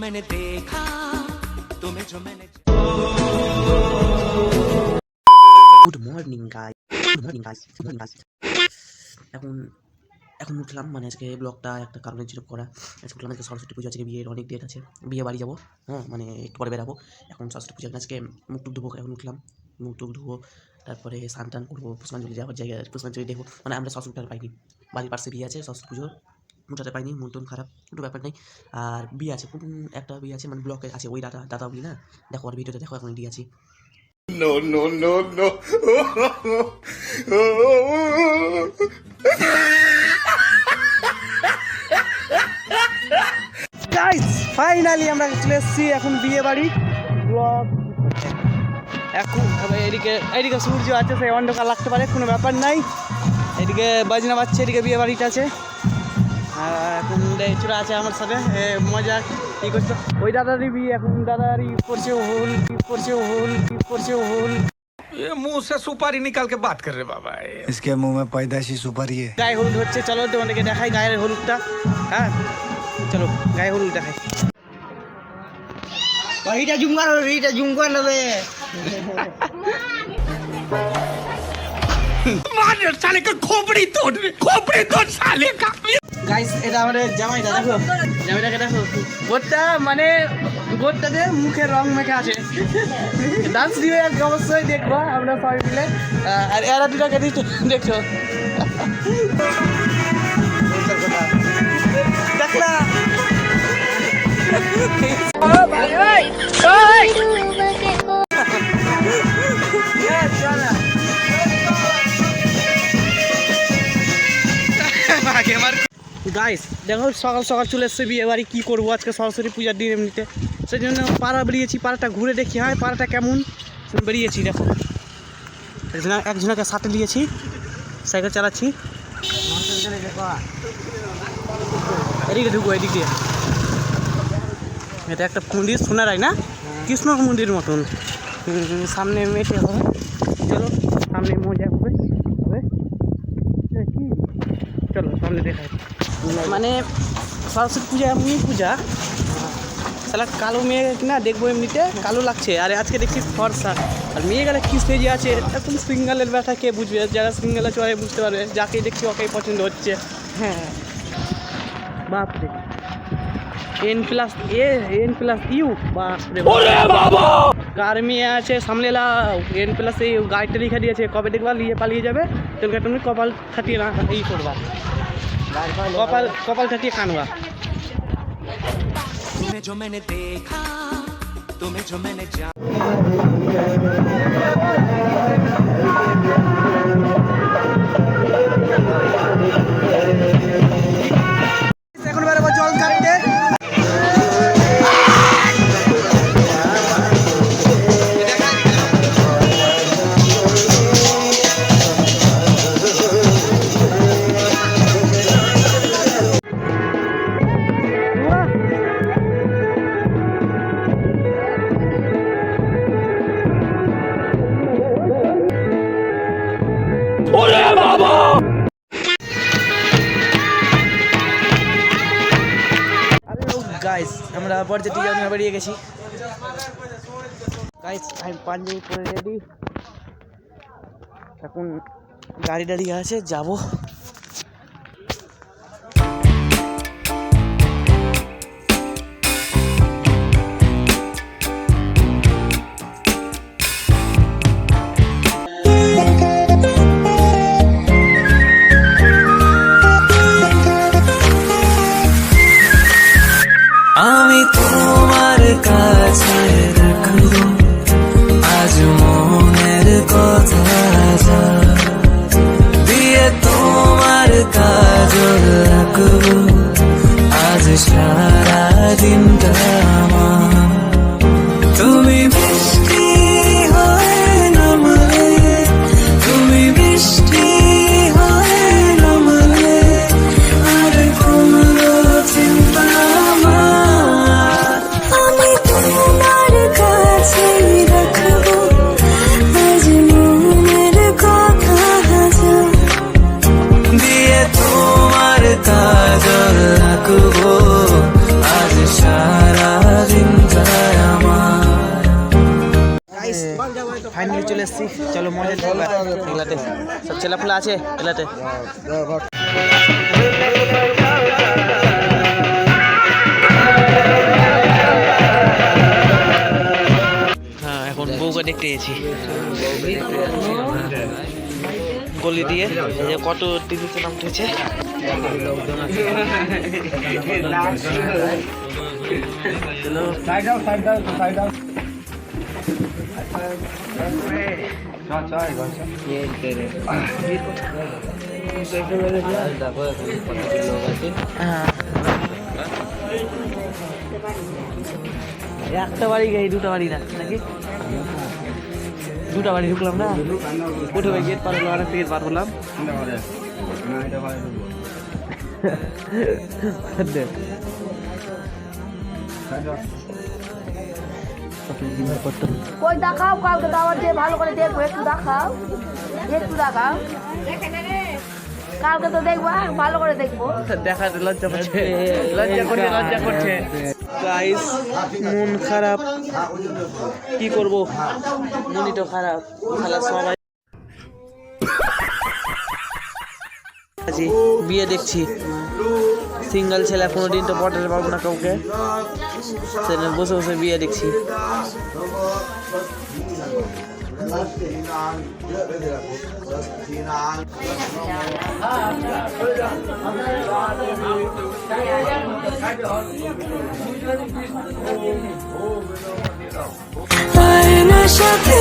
मैंने देखा तुम्हें जो मैंने গুড মর্নিং গাইস, এখন এখন উঠলাম। মানে আজকে ব্লগটা একটা কারণের জন্য করা। আজকে উঠলাম, আজকে সরস্বতী পুজো, আজকে বিয়ের অনেক ডেট আছে, বিয়ে বাড়ি যাবো। হ্যাঁ, মানে একটু পরে বেরাবো। এখন সরস্বতী পুজো, আজকে মুখ টুক ধুবো। এখন উঠলাম, মুখ টুক ধুবো, তারপরে স্নান টান করবো, পুষ্পাঞ্জলি যাওয়ার জায়গায় পুষ্পাঞ্জলি দেখবো। মানে আমরা সরস্বতী পাইনি, বাড়ির পাশে বিয়ে আছে, সরস্বতী পুজোর মোটাতে পাইনি, মন টন খারাপ, একটু ব্যাপার নেই। আর বিয়ে আছে, একটা বিয়ে আছে, মানে ব্লকে আছে, ওই দাদা বিয়ে না, দেখো আর ভিডিওটা দেখো, এখন রেডি আছি। No, no, no, no. Guys finally আমরা চলে এসেছি এখন বিয়ে বাড়ি। ব্লগ এখন এদিকে সূর্য আছে, সেই অন্ধকার লাগতে পারে, কোনো ব্যাপার নাই। এদিকে বাজনা বাজছে, এদিকে বিয়ে বাড়িটা আছে। এখন চূড়া আছে আমার সাথে, মজা কি করছো। ওই দাদারই বিয়ে, এখন দাদারই করছে হোল। ये मुंह से सुपारी निकाल के बात कर रहे बाबा। इसके मुंह में पैदाइशी सुपारी है। গায়ে হলুদ হচ্ছে, চলো তোমাদেরকে দেখাই গায়ের হলুদটা। হ্যাঁ চলো গায়ে হলুদ দেখাই। এইটা জুমকার নেবে मार साले का खोपड़ी तोड़ साले का। গাইস এটা আমাদের জামাইটা, দেখো জামাইটাকে দেখো, গোটটা মানে গোটটাতে মুখে রং মেখে আছে। ডান্স দিবে অবশ্যই দেখবো আমরা সবাই মিলে। আর এরা দুটাকে দেখছো, দেখলা গাইস দেখো, সকাল সকাল চলে এসছে বিয়ে বাড়ি। কী করবো আজকে সরস্বতী পূজার দিন এমনিতে, সেই জন্য পাড়া বেরিয়েছি, পাড়াটা ঘুরে দেখি হয় পাড়াটা কেমন। বেরিয়েছি দেখো, একজনকে সাথে নিয়েছি, সাইকেল চালাচ্ছি। এদিকে ঢুকবো, এদিক দিয়ে। এটা একটা মন্দির, সোনারাই না, কৃষ্ণ মন্দির মতন। সামনে মেটে হবে, চলো সামনে মজা হবে। কি চলো সামনে দেখাই। মানে সরস্বতী পূজা এমনি পূজা, তাহলে কালো মেয়ে না দেখবো, এমনিতে কালো লাগছে। আর আজকে দেখছি ফর্সা, আর মেয়ে গেলে কী স্টেজে আছে, এখন সিঙ্গেলের ব্যথা কে বুঝবে, যারা সিঙ্গেলে চলে বুঝতে পারবে, যাকে দেখছি ওকেই পছন্দ হচ্ছে। হ্যাঁ বাপরে, N+U বাপরে কার মেয়ে আছে সামনে লাও। N+A গাড়িটা লিখে দিয়েছে, কবে দেখবা নিয়ে পালিয়ে যাবে, তোকে তুমি কপাল খাটিয়ে না ই করবা, কপাল খাটিয়ে কানবা। तुम्हें जो मैंने देखा तुम्हें जो मैंने जाना। এখন বেরোবো জল কাটতে। গাইস আমরা বরযাত্রী যাওয়া বেরিয়ে গেছি। গাইস আমি পাঞ্জাবি পরে রেডি, এখন গাড়ি দাঁড়িয়ে আছে, যাবো। আমি তোমার কাছে রাখবো আজ মনের কথা, দিয়ে তো ফাইনালি চলে এসেছি, চলো মজা নিই এগুলাতে। সব ছেলেপুলা আছে এগুলাতে। হ্যাঁ এখন বউকে দেখতে গেছি গলি দিয়ে, এই যে কত টিভিতে নাম উঠেছে। একটা বাড়ি গেই, দুটো বাড়ি না নাকি? দুটা বাড়ি ঢুকলাম না, প্রথমে গেট পার হলো, আরেক গেট পার হলাম। কই দেখাও, কালকে দাওয়াত দিয়ে ভালো করে দেখবো, একটু দেখাও, একটু দেখাও। কালকে তো দেখবো, ভালো করে দেখবো। দেখাতে লজ্জা করছে, লজ্জা করছে। গাইস মন খারাপ, কি করব, মনই তো খারাপ। খালা সবাই বিয়ে দেখছি, সিঙ্গেল ছেলে কোনোদিন তো পটাতে পারবো না কাউকে, সেখানে বসে বসে বিয়ে দেখছি। আয়নার সাথে